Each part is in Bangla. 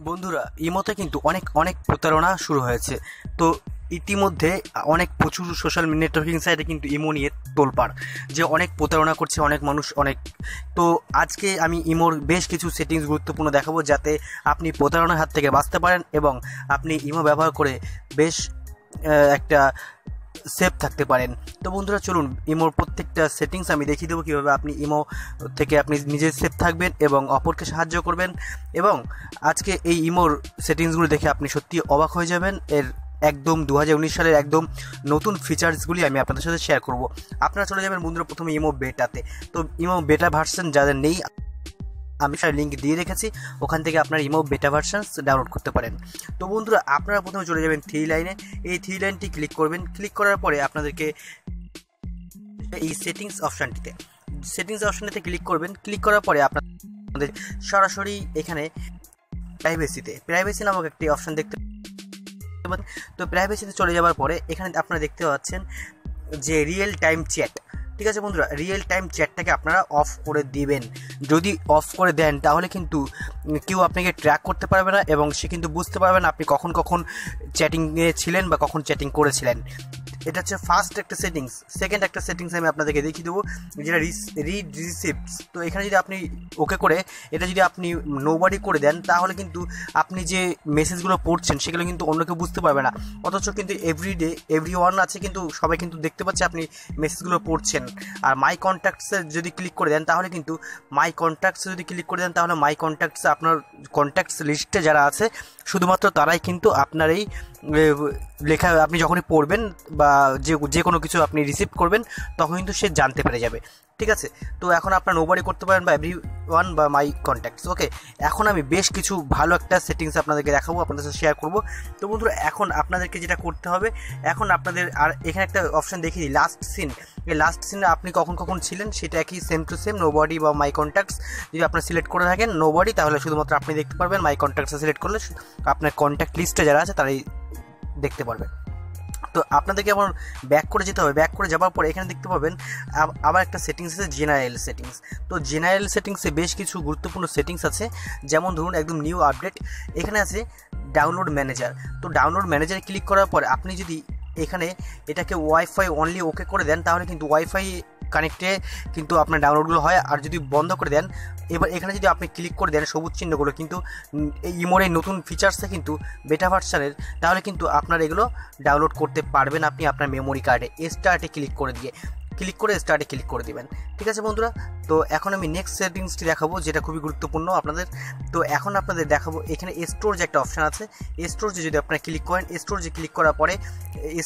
বন্ধুরা ইমোতে কিন্তু অনেক অনেক প্রতারণা শুরু হয়েছে। তো ইতিমধ্যে অনেক প্রচুর সোশ্যাল নেটওয়ার্কিং সাইটে কিন্তু ইমো নিয়ে তোলপাড়, যে অনেক প্রতারণা করছে অনেক মানুষ অনেক। তো আজকে আমি ইমোর বেশ কিছু সেটিংস গুরুত্বপূর্ণ দেখাবো, যাতে আপনি প্রতারণার হাত থেকে বাঁচতে পারেন এবং আপনি ইমো ব্যবহার করে বেশ একটা সেফ থাকতে পারেন। তো বন্ধুরা চলুন, ইমোর প্রত্যেকটা সেটিংস আমি দেখিয়ে দেবো কীভাবে আপনি ইমো থেকে আপনি নিজে সেফ থাকবেন এবং অপরকে সাহায্য করবেন। এবং আজকে এই ইমোর সেটিংসগুলো দেখে আপনি সত্যি অবাক হয়ে যাবেন। এর একদম 2019 সালের একদম নতুন ফিচার্সগুলি আমি আপনাদের সাথে শেয়ার করব। আপনারা চলে যাবেন বন্ধুরা প্রথমে ইমো বেটাতে। তো ইমো বেটা ভার্সন যাদের নেই, আমি সাথে লিঙ্ক দিয়ে রেখেছি, ওখান থেকে আপনার ইমো বেটা ভার্সন ডাউনলোড করতে পারেন। তো বন্ধুরা আপনারা প্রথমে চলে যাবেন থ্রি লাইনে, এই থ্রি লাইনটি ক্লিক করবেন। ক্লিক করার পরে আপনাদেরকে এই সেটিংস অপশানটিতে ক্লিক করবেন। ক্লিক করার পরে আপনাদের সরাসরি এখানে প্রাইভেসি নামক একটি অপশান দেখতে পাবেন। তো প্রাইভেসিতে চলে যাওয়ার পরে এখানে আপনারা দেখতে পাচ্ছেন যে রিয়েল টাইম চ্যাট। ঠিক আছে বন্ধুরা, রিয়েল টাইম চ্যাটটাকে আপনারা অফ করে দিবেন। যদি অফ করে দেন তাহলে কিন্তু কেউ আপনাকে ট্র্যাক করতে পারবে না এবং সে কিন্তু বুঝতে পারবে না আপনি কখন চ্যাটিংয়ে ছিলেন বা কখন চ্যাটিং করেছিলেন। এটা হচ্ছে ফার্স্ট একটা সেটিংস। সেকেন্ড একটা সেটিংস আমি আপনাদেরকে দেখিয়ে দেবো, যেটা রিড রিসিপ্টস। তো এখানে যদি আপনি ওকে করে এটা যদি আপনি নোবডি করে দেন, তাহলে কিন্তু আপনি যে মেসেজগুলো পড়ছেন সেগুলো কিন্তু অন্য কেউ বুঝতে পারবে না। অথচ কিন্তু এভরিডে এভরিওয়ান আছে, কিন্তু সবাই কিন্তু দেখতে পাচ্ছে আপনি মেসেজগুলো পড়ছেন। আর মাই কন্ট্যাক্টসে যদি ক্লিক করে দেন তাহলে কিন্তু মাই কন্ট্যাক্টসে তাহলে মাই কন্ট্যাক্টসে আপনার কন্ট্যাক্টস লিস্টে যারা আছে শুধুমাত্র তারাই কিন্তু আপনার এই লেখা আপনি যখনই পড়বেন বা যে কোনো কিছু আপনি রিসিভ করবেন তখন কিন্তু সে জানতে পেরে যাবে। ঠিক আছে, তো এখন আপনার নোবডি করতে পারেন বা এভরিওয়ান বা মাই কন্ট্যাক্টস। ওকে, এখন আমি বেশ কিছু ভালো একটা সেটিংস আপনাদেরকে দেখাবো, আপনাদের সাথে শেয়ার করব। তো বন্ধুরা এখন আপনাদেরকে যেটা করতে হবে, এখন আপনাদের আর এখানে একটা অপশান দেখিয়ে দিই, লাস্ট সিন। এই লাস্ট সিনে আপনি কখন ছিলেন সেটা একই সেম টু সেম। নোবডি বা মাই কন্ট্যাক্টস যদি আপনার সিলেক্ট করে থাকেন নোবডি, তাহলে শুধুমাত্র আপনি দেখতে পারবেন। মাই কন্ট্যাক্টসে সিলেক্ট করলে আপনার কন্ট্যাক্ট লিস্টে যারা আছে তারাই দেখতে পারবেন। তো আপনাদেরকে আবার ব্যাক করে যেতে হবে। ব্যাক করে যাওয়ার পরে এখানে দেখতে পাবেন আবার একটা সেটিংস আছে, জেনারেল সেটিংস। তো জেনারেল সেটিংসে বেশ কিছু গুরুত্বপূর্ণ সেটিংস আছে, যেমন ধরুন একদম নিউ আপডেট এখানে আছে ডাউনলোড ম্যানেজার। তো ডাউনলোড ম্যানেজারে ক্লিক করার পরে আপনি যদি এখানে এটাকে ওয়াইফাই অনলি ওকে করে দেন, তাহলে কিন্তু ওয়াইফাই কানেক্টে কিন্তু আপনার ডাউনলোডগুলো হয়। আর যদি বন্ধ করে দেন, এবার এখানে যদি আপনি ক্লিক করে দেন সবুজ চিহ্নগুলো, কিন্তু এই ইমোর এই নতুন ফিচার্সে কিন্তু বেটা ভার্সানের, তাহলে কিন্তু আপনার এগুলো ডাউনলোড করতে পারবেন আপনি আপনার মেমোরি কার্ডে। স্টার্টে ক্লিক করে দিবেন। ঠিক আছে বন্ধুরা, তো এখন আমি নেক্সট সেটিংসটি দেখাবো, যেটা খুবই গুরুত্বপূর্ণ আপনাদের। তো এখন আপনাদের দেখাবো এখানে স্টোর যে একটা অপশান আছে, স্টোর যদি আপনারা ক্লিক করেন, স্টোর ক্লিক করার পরে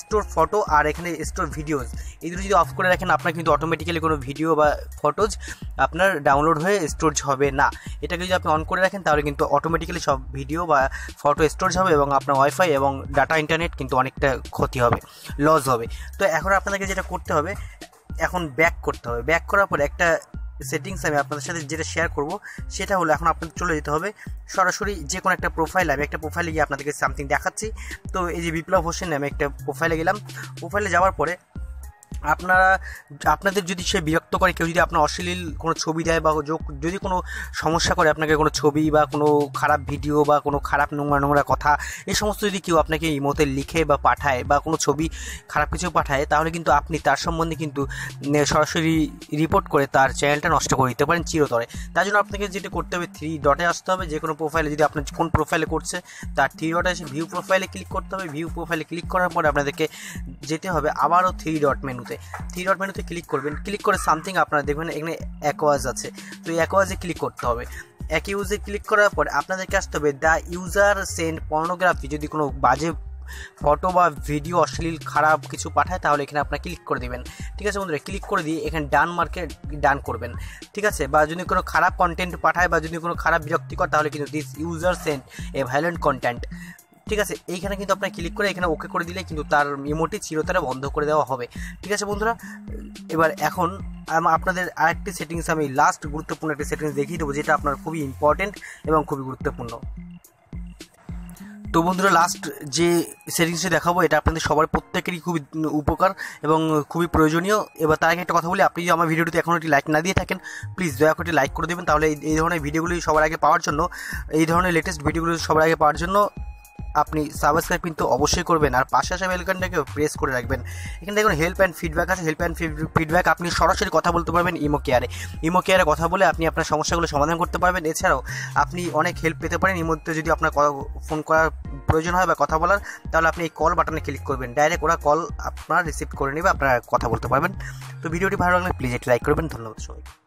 স্টোর ফটো আর এখানে স্টোর ভিডিওজ, এই দুটো যদি অফ করে রাখেন আপনার কিন্তু অটোমেটিক্যালি কোনো ভিডিও বা ফটোজ আপনার ডাউনলোড হয়ে স্টোরেজ হবে না। এটাকে যদি আপনি অন করে রাখেন তাহলে কিন্তু অটোমেটিক্যালি সব ভিডিও বা ফটো স্টোরেজ হবে এবং আপনার ওয়াইফাই এবং ডাটা ইন্টারনেট কিন্তু অনেকটা ক্ষতি হবে, লস হবে। তো এখন আপনাদেরকে যেটা করতে হবে, এখন ব্যাক করতে হবে। ব্যাক করার পর একটা সেটিংস আমি আপনাদের সাথে যেটা শেয়ার করব, সেটা হলো এখন আপনাদের চলে যেতে হবে সরাসরি যে কোনো একটা প্রোফাইল। আমি একটা প্রোফাইলে গিয়ে আপনাদেরকে সামথিং দেখাচ্ছি। তো এই যে বিপ্লব হোসেন আমি একটা প্রোফাইলে গেলাম। প্রোফাইলে যাওয়ার পরে আপনাদের যদি সে বিরক্ত করে, কেউ যদি আপনার অশ্লীল কোনো ছবি দেয় বা যদি কোনো সমস্যা করে আপনাকে, কোনো ছবি বা কোনো খারাপ ভিডিও বা কোনো খারাপ নোংরা কথা, এই সমস্ত যদি কেউ আপনাকে ইমোতে লিখে বা পাঠায় বা কোনো ছবি খারাপ কিছু পাঠায়, তাহলে কিন্তু আপনি তার সম্বন্ধে কিন্তু সরাসরি রিপোর্ট করে তার চ্যানেলটা নষ্ট করে দিতে পারেন চিরতরে। তার জন্য আপনাকে যেটা করতে হবে, থ্রি ডটে আসতে হবে। যে কোনো প্রোফাইলে যদি আপনার কোন প্রোফাইলে করছে তার থ্রি ডটে এসে ভিউ প্রোফাইলে ক্লিক করতে হবে। ভিউ প্রোফাইলে ক্লিক করার পরে আপনাদেরকে যেতে হবে আবারও থ্রি ডট মেনুতে ক্লিক করবেন। ক্লিক করে সামথিং আপনারা দেখবেন এখানে অ্যাকোয়াজ আছে, তো এই অ্যাকোয়াজে ক্লিক করতে হবে। অ্যাকোয়াজে ক্লিক করার পর আপনাদেরকে আসতে হবে দ্য ইউজার সেন্ড পর্নোগ্রাফি। যদি কোনো বাজে ফটো বা ভিডিও অশ্লীল খারাপ কিছু পাঠায় তাহলে এখানে আপনারা ক্লিক করে দেবেন। ঠিক আছে বন্ধুরা, ক্লিক করে দিয়ে এখানে ডান মার্কে ডান করবেন। ঠিক আছে, বা যদি কোনো খারাপ কন্টেন্ট পাঠায় বা যদি কোনো খারাপ বিরক্তিকর, তাহলে কিন্তু this user send A violent content. ঠিক আছে, এইখানে কিন্তু আপনার ক্লিক করে এখানে ওকে করে দিলে কিন্তু তার ইমোটি চিরতরে বন্ধ করে দেওয়া হবে। ঠিক আছে বন্ধুরা, এবার এখন আপনাদের আরেকটি সেটিংস আমি লাস্ট গুরুত্বপূর্ণ একটি সেটিংস দেখিয়ে দেবো, যেটা আপনার খুবই ইম্পর্টেন্ট এবং খুবই গুরুত্বপূর্ণ। তো বন্ধুরা, লাস্ট যে সেটিংসটি দেখাবো এটা আপনাদের সবার প্রত্যেকেরই খুবই উপকার এবং খুবই প্রয়োজনীয়। এবার তার আগে একটা কথা বলি, আপনি যদি আমার ভিডিওটিতে এখনও একটি লাইক না দিয়ে থাকেন, প্লিজ দয়া করে লাইক করে দেবেন। তাহলে এই ধরনের ভিডিওগুলি সবার আগে পাওয়ার জন্য, এই ধরনের লেটেস্ট ভিডিওগুলি সবার আগে পাওয়ার জন্য আপনি সাবস্ক্রাইব কিন্তু অবশ্যই করবেন, আর পাশে আসা বেলকনটাকে প্রেস করে রাখবেন। এখানে দেখুন হেল্প অ্যান্ড ফিডব্যাক আছে। হেল্প অ্যান্ড ফিডব্যাক আপনি সরাসরি কথা বলতে পারবেন ইমো কেয়ারে কথা বলে আপনি আপনার সমস্যাগুলো সমাধান করতে পারবেন। এছাড়াও আপনি অনেক হেল্প পেতে পারেন ইমোতে। যদি আপনার ফোন করার প্রয়োজন হয় বা কথা বলার, তাহলে আপনি এই কল বাটনে ক্লিক করবেন, ডাইরেক্ট ওরা কল আপনার রিসিভ করে নেবে, আপনারা কথা বলতে পারবেন। তো ভিডিওটি ভালো লাগলে প্লিজ একটি লাইক করবেন। ধন্যবাদ সবাইকে।